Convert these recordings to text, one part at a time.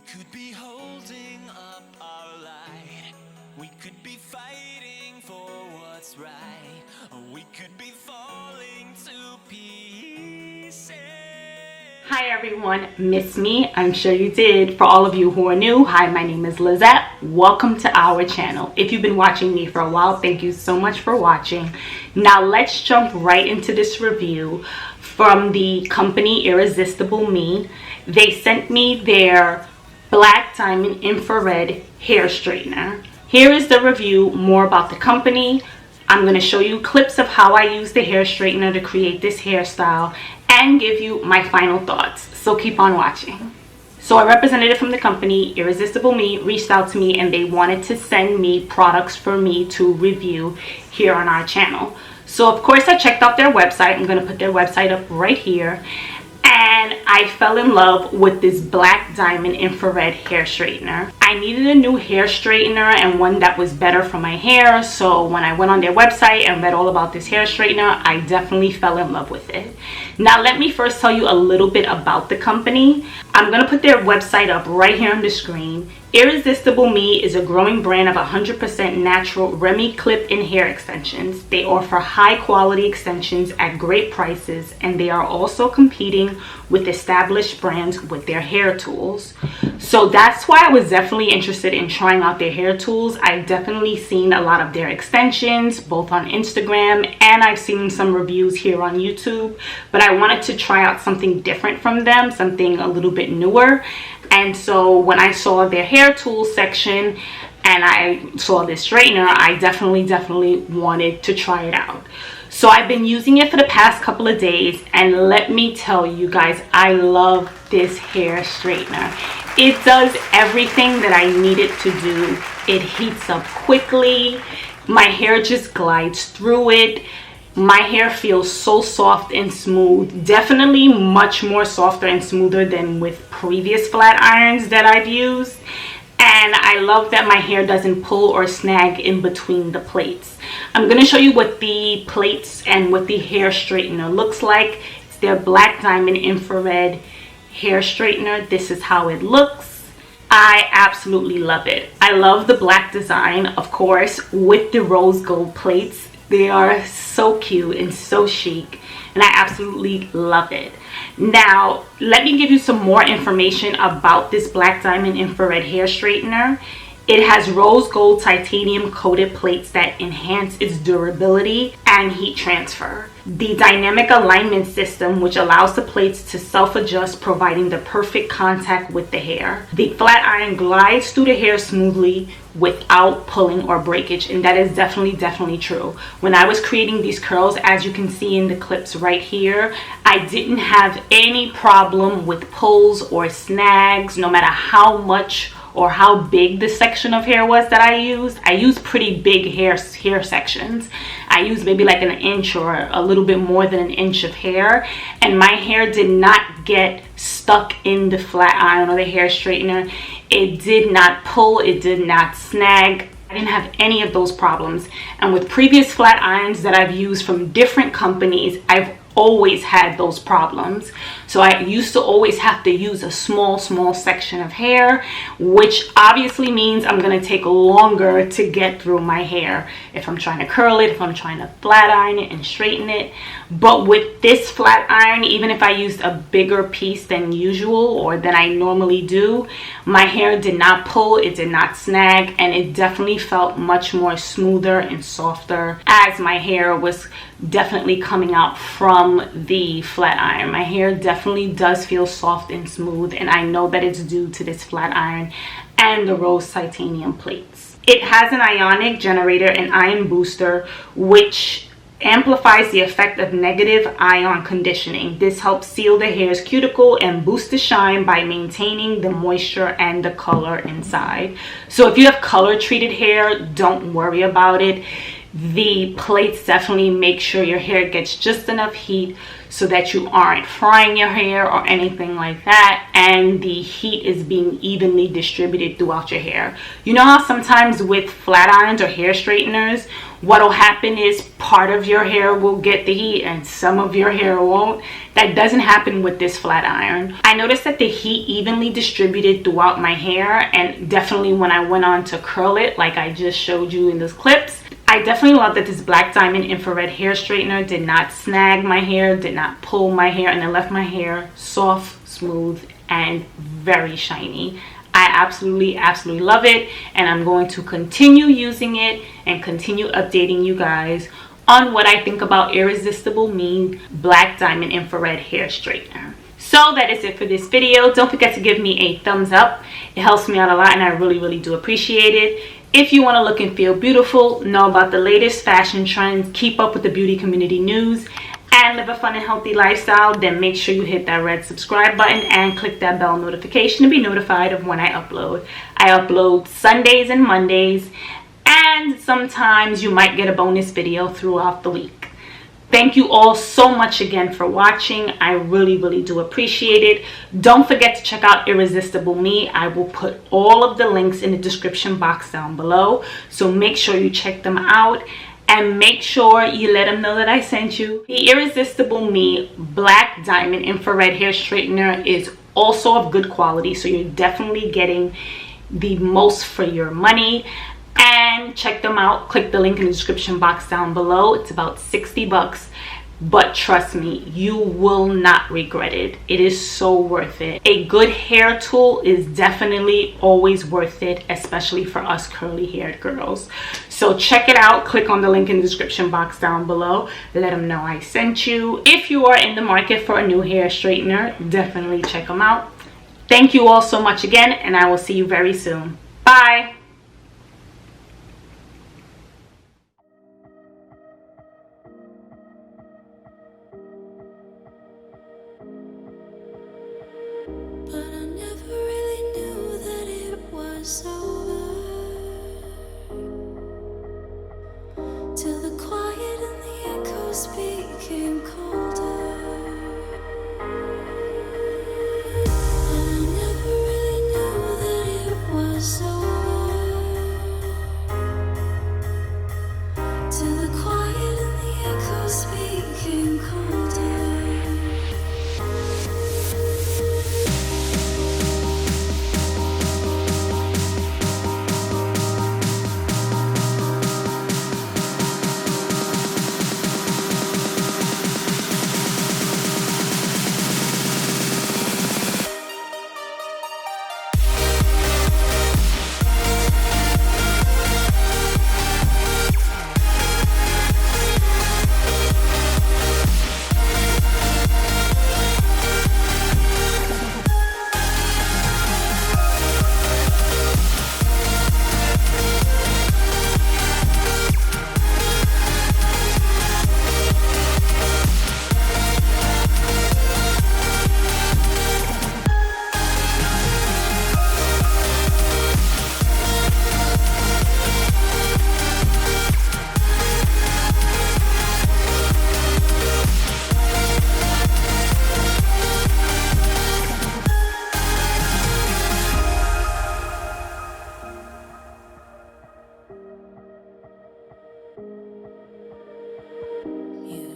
could be holding up our light. We could be fighting for what's right. Or we could be falling to pieces. Hi everyone, miss me? I'm sure you did. For all of you who are new, hi, my name is Lizette. Welcome to our channel. If you've been watching me for a while, thank you so much for watching. Now let's jump right into this review from the company Irresistible Me. They sent me their Black Diamond Infrared Hair Straightener. Here is the review, more about the company. I'm going to show you clips of how I use the hair straightener to create this hairstyle and give you my final thoughts. So keep on watching. So a representative from the company, Irresistible Me, reached out to me and they wanted to send me products for me to review here on our channel. So of course I checked out their website. I'm going to put their website up right here. And I fell in love with this Black Diamond Infrared hair straightener. I needed a new hair straightener and one that was better for my hair. So when I went on their website and read all about this hair straightener, I definitely fell in love with it. Now let me first tell you a little bit about the company. I'm going to put their website up right here on the screen. Irresistible Me is a growing brand of 100% natural Remy clip-in hair extensions. They offer high quality extensions at great prices, and they are also competing with established brands with their hair tools. So that's why I was definitely interested in trying out their hair tools. I've definitely seen a lot of their extensions both on Instagram, and I've seen some reviews here on YouTube, but I wanted to try out something different from them, something a little bit newer. And so when I saw their hair tools section and I saw this straightener, I definitely wanted to try it out. So I've been using it for the past couple of days, and let me tell you guys, I love this hair straightener. It does everything that I need it to do. It heats up quickly. My hair just glides through it. My hair feels so soft and smooth, definitely much more softer and smoother than with previous flat irons that I've used. And I love that my hair doesn't pull or snag in between the plates. I'm going to show you what the plates and what the hair straightener looks like. It's their Black Diamond Infrared hair straightener. This is how it looks. I absolutely love it. I love the black design, of course, with the rose gold plates. They are so cute and so chic, and I absolutely love it. Now, let me give you some more information about this Black Diamond Infrared hair straightener. It has rose gold titanium coated plates that enhance its durability and heat transfer. The dynamic alignment system, which allows the plates to self-adjust, providing the perfect contact with the hair. The flat iron glides through the hair smoothly without pulling or breakage, and that is definitely true. When I was creating these curls, as you can see in the clips right here, I didn't have any problem with pulls or snags, no matter how much or how big the section of hair was that I used. I used pretty big hair sections. I used maybe like an inch or a little bit more than an inch of hair, and my hair did not get stuck in the flat iron or the hair straightener. It did not pull, it did not snag. I didn't have any of those problems. And with previous flat irons that I've used from different companies, I've always had those problems. So I used to always have to use a small section of hair, which obviously means I'm going to take longer to get through my hair if I'm trying to curl it, if I'm trying to flat iron it and straighten it. But with this flat iron, even if I used a bigger piece than usual or than I normally do, my hair did not pull, it did not snag, and it definitely felt much more smoother and softer as my hair was definitely coming out from the flat iron. My hair definitely does feel soft and smooth, and I know that it's due to this flat iron and the rose titanium plates. It has an Ionic generator and ion booster, which amplifies the effect of negative ion conditioning. This helps seal the hair's cuticle and boost the shine by maintaining the moisture and the color inside. So if you have color treated hair, don't worry about it. The plates definitely make sure your hair gets just enough heat so that you aren't frying your hair or anything like that, and the heat is being evenly distributed throughout your hair. You know how sometimes with flat irons or hair straighteners, what'll happen is part of your hair will get the heat and some of your hair won't. That doesn't happen with this flat iron. I noticed that the heat evenly distributed throughout my hair, and definitely when I went on to curl it like I just showed you in those clips, I definitely love that this black diamond infrared hair straightener did not snag my hair, did not pull my hair, and it left my hair soft, smooth, and very shiny. I absolutely love it, and I'm going to continue using it and continue updating you guys on what I think about Irresistible Me black diamond infrared hair straightener. So that is it for this video. Don't forget to give me a thumbs up. It helps me out a lot, and I really do appreciate it. If you want to look and feel beautiful, know about the latest fashion trends, keep up with the beauty community news, and live a fun and healthy lifestyle, then make sure you hit that red subscribe button and click that bell notification to be notified of when I upload. I upload Sundays and Mondays, and sometimes you might get a bonus video throughout the week. Thank you all so much again for watching. I really do appreciate it. Don't forget to check out Irresistible Me. I will put all of the links in the description box down below, so make sure you check them out. And make sure you let them know that I sent you. The Irresistible Me black diamond infrared hair straightener is also of good quality, so you're definitely getting the most for your money. And check them out. Click the link in the description box down below. It's about 60 bucks. But trust me, you will not regret it. It is so worth it. A good hair tool is definitely always worth it, especially for us curly haired girls. So check it out. Click on the link in the description box down below. Let them know I sent you. If you are in the market for a new hair straightener, definitely check them out. Thank you all so much again, and I will see you very soon. Bye. But I never really knew that it was over, till the quiet and the echoes became colder. And I never really knew that it was over, till the quiet and the echoes became colder.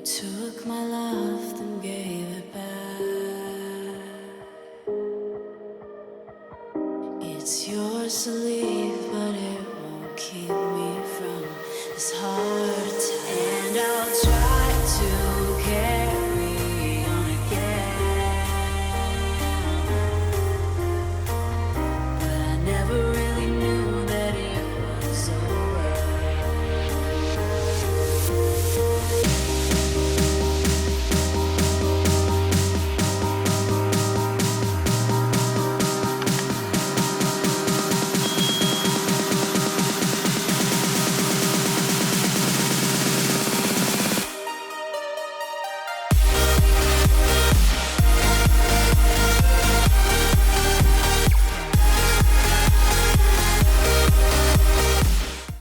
Took my love